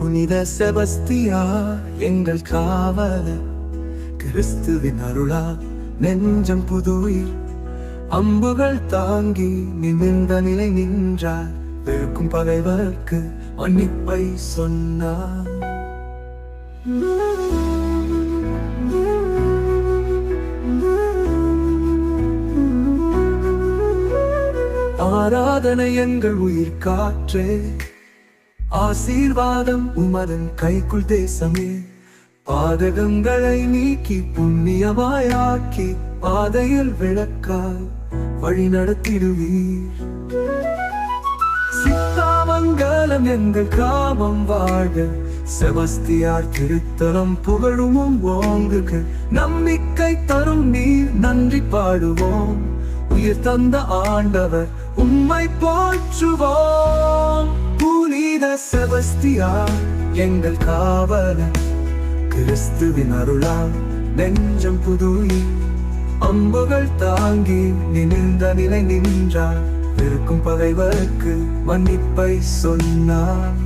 புனித செபஸ்தியா எங்கள் காவலர், கிறிஸ்துவின் அருளால் நெஞ்சம் புதுயிர். அம்புகள் தாங்கி நிமிர்ந்த நிலை நின்றார், வெறுக்கும் பகைவர்க்கு மன்னிப்பை சொன்னார். ஆராதனை எங்கள் உயிர் காற்றே, ஆசீர்வாதம் உமதன் கைக்குள் தேசமே. பாதகங்களை நீக்கி புண்ணியமாயாக்கி பாதையில் விளக்காய் வழி நடத்திடுவீர். சித்தாமங்கலம் எங்கள் கிராமம் வாழ்க, செபஸ்தியார் திருத்தலம் புகழுமும் ஓங்குக. நம்பிக்கை தரும் நீர் நன்றி பாடுவோம், உயிர் தந்த ஆண்டவர் உம்மை போற்றுவோம். புனித செபஸ்தியார் எங்கள் காவலர், கிறிஸ்துவின் அருளால் நெஞ்சம் புதுயிர். அம்புகள் தாங்கி நிமிர்ந்த நிலை நின்றார், வெறுக்கும் பகைவர்க்கு மன்னிப்பை சொன்னார்.